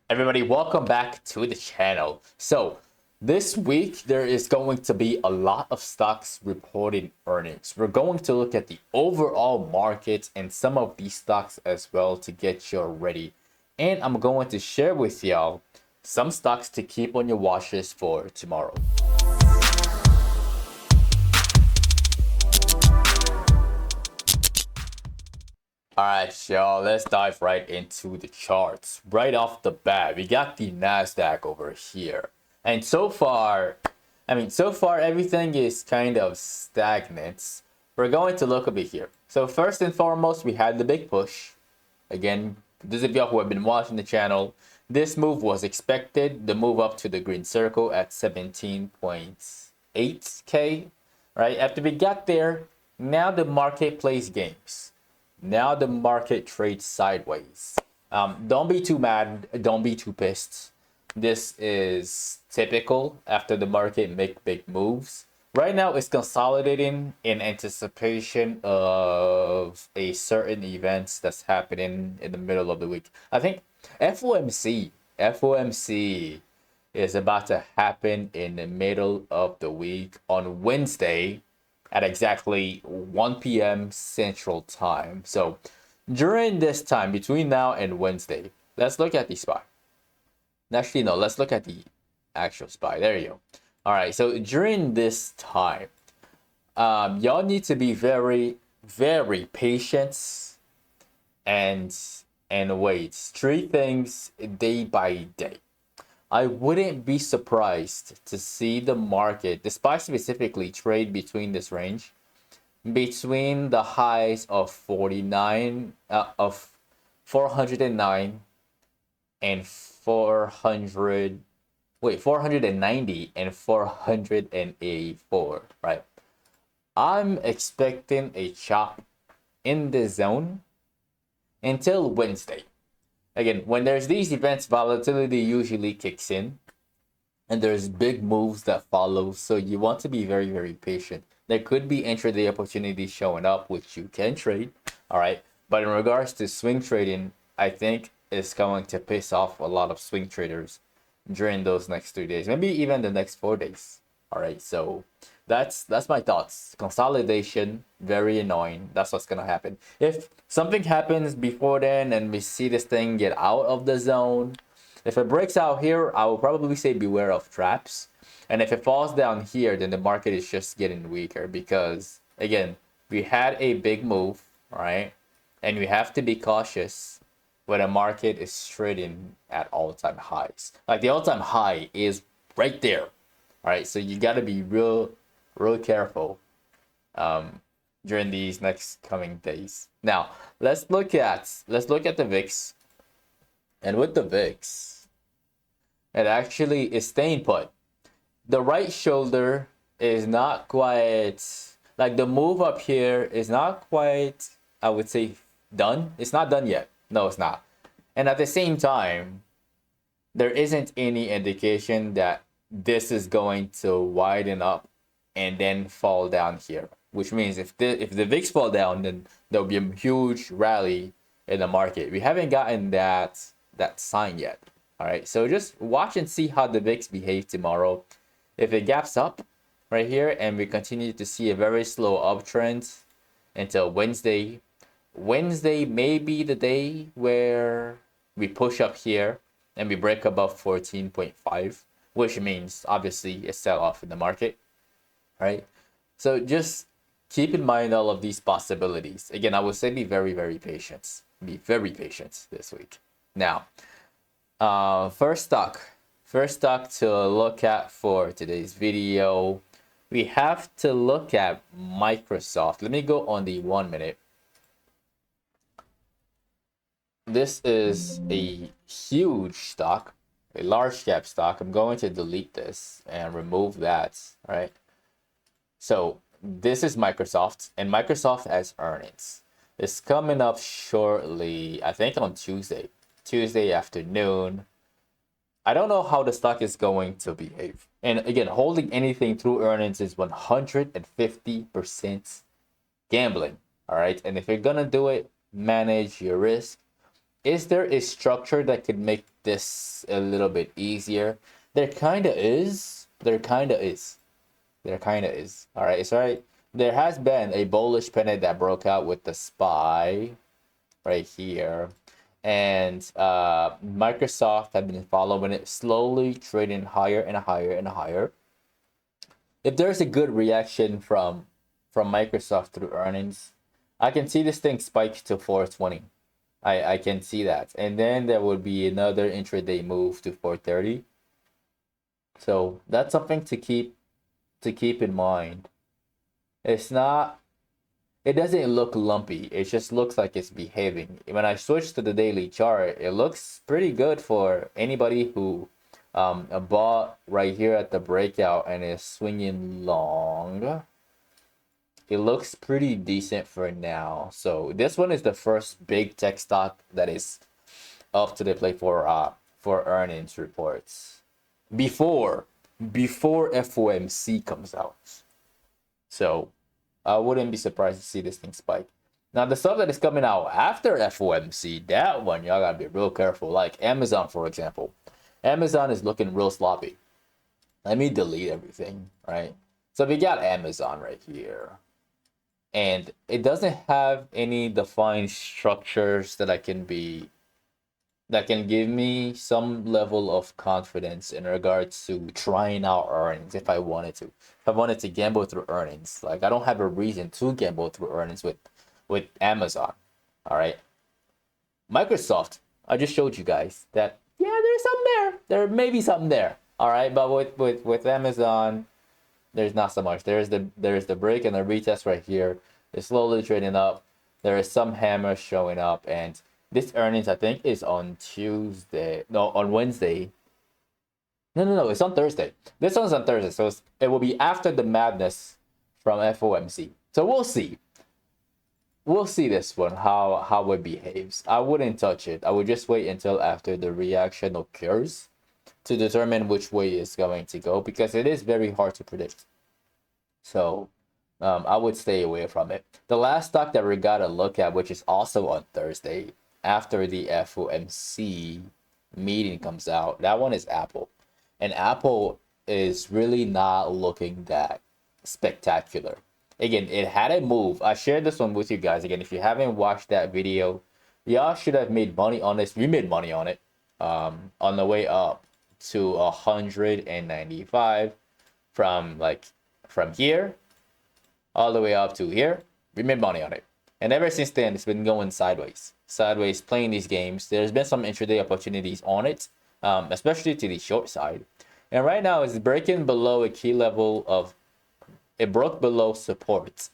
Everybody, welcome back to the channel. So this week there is going to be a lot of stocks reporting earnings. We're going to look at the overall market and some of these stocks as well to get you ready. And I'm going to share with y'all some stocks to keep on your watch list for tomorrow. All right, y'all, let's dive right into the charts. Right off the bat, we got the NASDAQ over here. And so far everything is kind of stagnant. We're going to look over here. So first and foremost, we had the big push. Again, those of y'all who have been watching the channel, this move was expected. The move up to the green circle at 17.8K, right? After we got there, now the market plays games. Now the market trades sideways. Don't be too mad. Don't be too pissed. This is typical after the market make big moves. Right now, it's consolidating in anticipation of a certain event that's happening in the middle of the week. I think FOMC is about to happen in the middle of the week on Wednesday at exactly 1 p.m. Central Time. So during this time, between now and Wednesday, let's look at the SPY. Actually, no, let's look at the actual SPY. There you go. All right, so during this time, y'all need to be very, very patient and wait. Three things day by day. I wouldn't be surprised to see the market, the SPY specifically, trade between this range, between the highs of 409 and 490 and 484, right? I'm expecting a chop in the zone until Wednesday. Again, when there's these events, volatility usually kicks in and there's big moves that follow. So you want to be very, very patient. There could be intraday opportunities showing up, which you can trade. All right. But in regards to swing trading, I think it's going to piss off a lot of swing traders during those next 3 days, maybe even the next 4 days. All right. So that's my thoughts. Consolidation, very annoying. That's what's gonna happen. If something happens before then and we see this thing get out of the zone, if it breaks out here, I will probably say beware of traps. And if it falls down here, then the market is just getting weaker because again, we had a big move, right? And we have to be cautious when the market is trading at all-time highs. Like the all-time high is right there. All right, so you got to be real careful during these next coming days. Now let's look at the VIX, and with the VIX, it actually is staying put. The right shoulder is not quite, like the move up here is not quite, I would say, done. It's not done yet. No, it's not. And at the same time, there isn't any indication that this is going to widen up and then fall down here, which means if the VIX fall down, then there'll be a huge rally in the market. We haven't gotten that sign yet. All right, so just watch and see how the VIX behave tomorrow. If it gaps up right here and we continue to see a very slow uptrend until Wednesday may be the day where we push up here and we break above 14.5, which means obviously a sell-off in the market. Right, so just keep in mind all of these possibilities. Again, I would say be very, very patient. Be very patient this week. Now, first stock to look at for today's video, we have to look at Microsoft. Let me go on the 1 minute. This is a huge stock, a large cap stock. I'm going to delete this and remove that. All right. So this is Microsoft, and Microsoft has earnings. It's coming up shortly, I think on Tuesday afternoon. I don't know how the stock is going to behave. And again, holding anything through earnings is 150% gambling. All right. And if you're going to do it, manage your risk. is there a structure that could make this a little bit easier? There kind of is. There kind of is. There kind of is. All right, it's all right. There has been a bullish pennant that broke out with the SPY right here. And Microsoft have been following it, slowly trading higher and higher and higher. If there's a good reaction from Microsoft through earnings, I can see this thing spike to 420. I can see that. And then there would be another intraday move to 430. So that's something to keep in mind. It's not, it doesn't look lumpy. It just looks like it's behaving. When I switch to the daily chart, it looks pretty good for anybody who bought right here at the breakout and is swinging long. It looks pretty decent for now. So this one is the first big tech stock that is up to the plate for earnings reports before FOMC comes out. So I wouldn't be surprised to see this thing spike. Now the stuff that is coming out after FOMC, that one y'all gotta be real careful. Like Amazon, for example. Amazon is looking real sloppy. Let me delete everything, right? So we got Amazon right here. And it doesn't have any defined structures that can give me some level of confidence in regards to trying out earnings if I wanted to. If I wanted to gamble through earnings. Like I don't have a reason to gamble through earnings with Amazon. All right. Microsoft, I just showed you guys that yeah, there's something there. There may be something there. All right, but with Amazon, there's not so much. There's the break and the retest right here. It's slowly trading up. There is some hammer showing up, and this earnings I think is on Tuesday. No, on Wednesday. No, it's on Thursday. This one's on Thursday, so it will be after the madness from FOMC. So we'll see. We'll see this one how it behaves. I wouldn't touch it. I would just wait until after the reaction occurs to determine which way it's going to go, because it is very hard to predict. So I would stay away from it. The last stock that we got to look at, which is also on Thursday after the FOMC meeting comes out, that one is Apple. And Apple is really not looking that spectacular. Again, it had a move. I shared this one with you guys. Again, if you haven't watched that video, y'all should have made money on this. We made money on it on the way up to 195 from here all the way up to here. We made money on it. And ever since then, it's been going sideways, playing these games. There's been some intraday opportunities on it, especially to the short side. And right now, it's breaking below a key level of, it broke below support,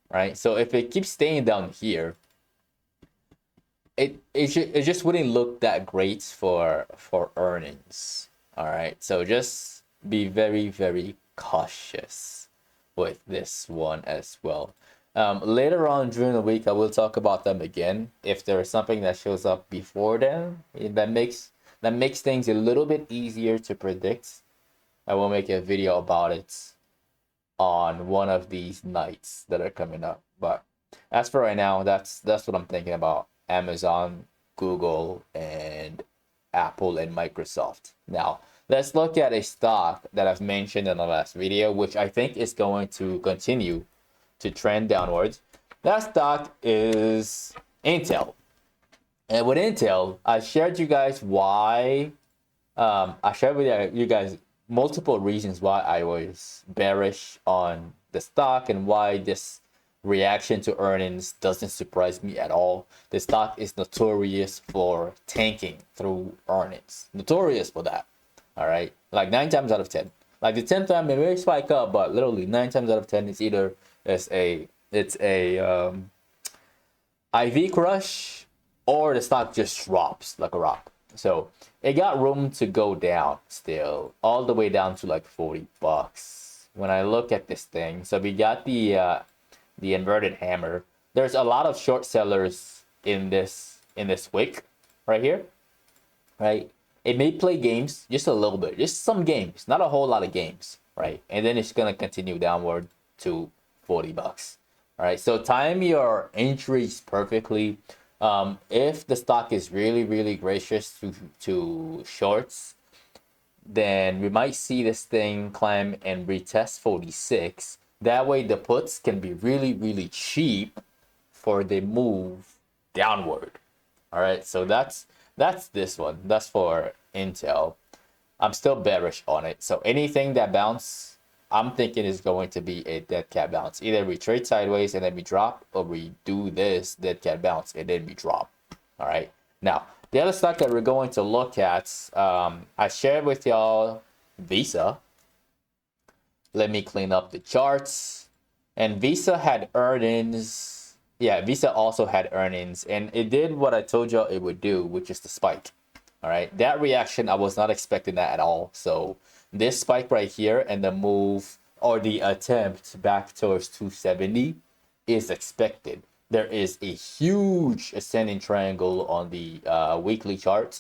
right? So if it keeps staying down here, it just wouldn't look that great for earnings. All right, so just be very, very cautious with this one as well. Later on during the week, I will talk about them again. If there is something that shows up before then that makes things a little bit easier to predict, I will make a video about it on one of these nights that are coming up. But as for right now, that's what I'm thinking about Amazon, Google, and Apple and Microsoft. Now, let's look at a stock that I've mentioned in the last video, which I think is going to continue to trend downwards. That stock is Intel. And with Intel, I shared you guys why. I shared with you guys multiple reasons why I was bearish on the stock and why this reaction to earnings doesn't surprise me at all. The stock is notorious for tanking through earnings. Notorious for that. All right. Like 9 times out of 10. Like the 10th time it may spike up, but literally 9 times out of 10 it's either it's a IV crush or the stock just drops like a rock. So it got room to go down still, all the way down to like $40 when I look at this thing. So we got the inverted hammer. There's a lot of short sellers in this wick right here, right? It may play games just a little bit, just some games, not a whole lot of games, right? And then it's gonna continue downward to $40. All right, so time your entries perfectly. If the stock is really gracious to shorts, then we might see this thing climb and retest 46. That way the puts can be really cheap for the move downward. All right, so that's this one. That's for Intel. I'm still bearish on it. So anything that bounce, I'm thinking is going to be a dead cat bounce. Either we trade sideways and then we drop, or we do this dead cat bounce and then we drop. All right. Now, the other stock that we're going to look at, I shared with y'all Visa. Let me clean up the charts. And Visa had earnings. Yeah, Visa also had earnings, and it did what I told y'all it would do, which is the spike. All right, that reaction, I was not expecting that at all. So this spike right here and the move or the attempt back towards 270 is expected. There is a huge ascending triangle on the weekly chart,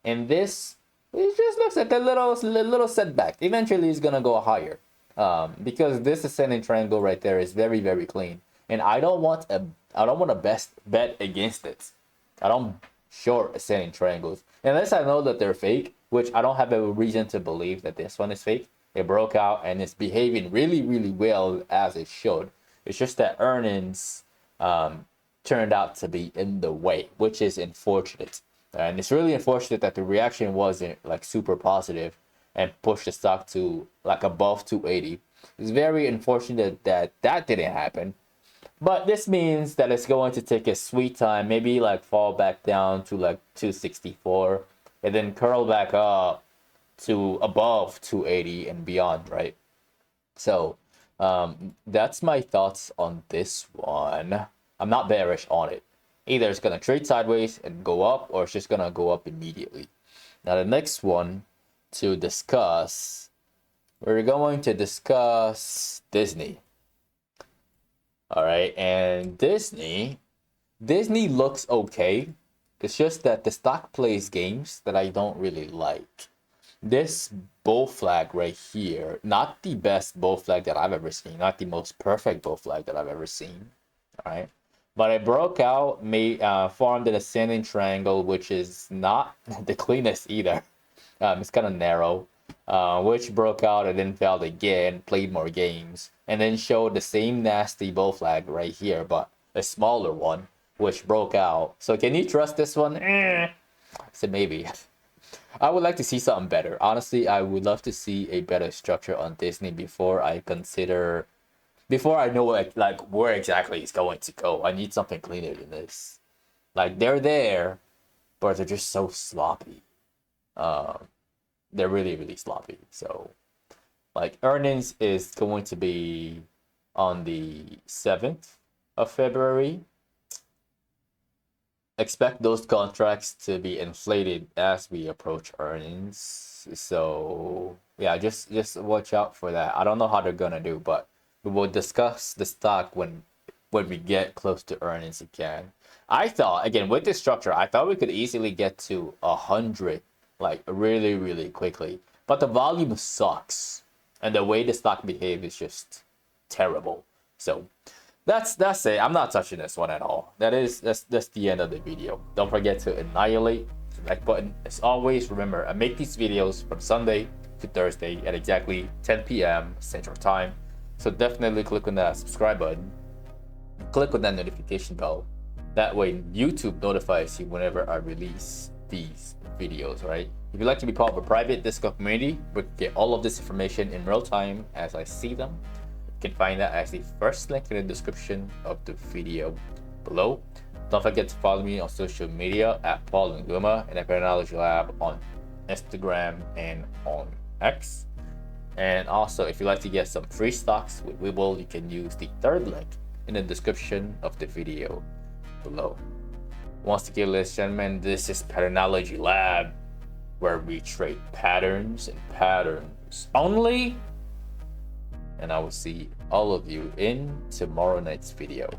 and this, it just looks like a little setback. Eventually it's gonna go higher, because this ascending triangle right there is very clean, and I don't want a best bet against it. I don't short ascending triangles unless I know that they're fake, which I don't have a reason to believe that this one is fake. It broke out and it's behaving really well as it should. It's just that earnings turned out to be in the way, which is unfortunate. And it's really unfortunate that the reaction wasn't like super positive and pushed the stock to like above 280. It's very unfortunate that that didn't happen. But this means that it's going to take a sweet time, maybe like fall back down to like 264 and then curl back up to above 280 and beyond, right? So that's my thoughts on this one. I'm not bearish on it. Either it's going to trade sideways and go up, or it's just going to go up immediately. Now the next one to discuss, we're going to discuss Disney. All right, and Disney looks okay. It's just that the stock plays games that I don't really like. This bull flag right here, not the best bull flag that I've ever seen, not the most perfect bull flag that I've ever seen. All right, but it broke out, formed an ascending triangle, which is not the cleanest either. It's kind of narrow, which broke out and then fell again, played more games, and then showed the same nasty bull flag right here, but a smaller one, which broke out. So can you trust this one? So maybe. I would like to see something better. Honestly, I would love to see a better structure on Disney before I know like where exactly it's going to go. I need something cleaner than this. Like they're there, but they're just so sloppy. They're really sloppy. So like earnings is going to be on the 7th of February. Expect those contracts to be inflated as we approach earnings. So yeah, just watch out for that. I don't know how they're gonna do, but we will discuss the stock when we get close to earnings again. I thought, again, with this structure, I thought we could easily get to 100 like really quickly, but the volume sucks and the way the stock behaves is just terrible. So that's it. I'm not touching this one at all. That's the end of the video. Don't forget to annihilate the like button. As always, remember, I make these videos from Sunday to Thursday at exactly 10 p.m. Central Time. So definitely click on that subscribe button. Click on that notification bell. That way YouTube notifies you whenever I release these videos, right? If you'd like to be part of a private Discord community, we can get all of this information in real time as I see them. You can find that as the first link in the description of the video below. Don't forget to follow me on social media at Paul Nguma and at Patternology Lab on Instagram and on X. And also, if you'd like to get some free stocks with Webull, you can use the third link in the description of the video below. Once again, ladies and gentlemen, this is Patternology Lab, where we trade patterns and patterns only. And I will see all of you in tomorrow night's video.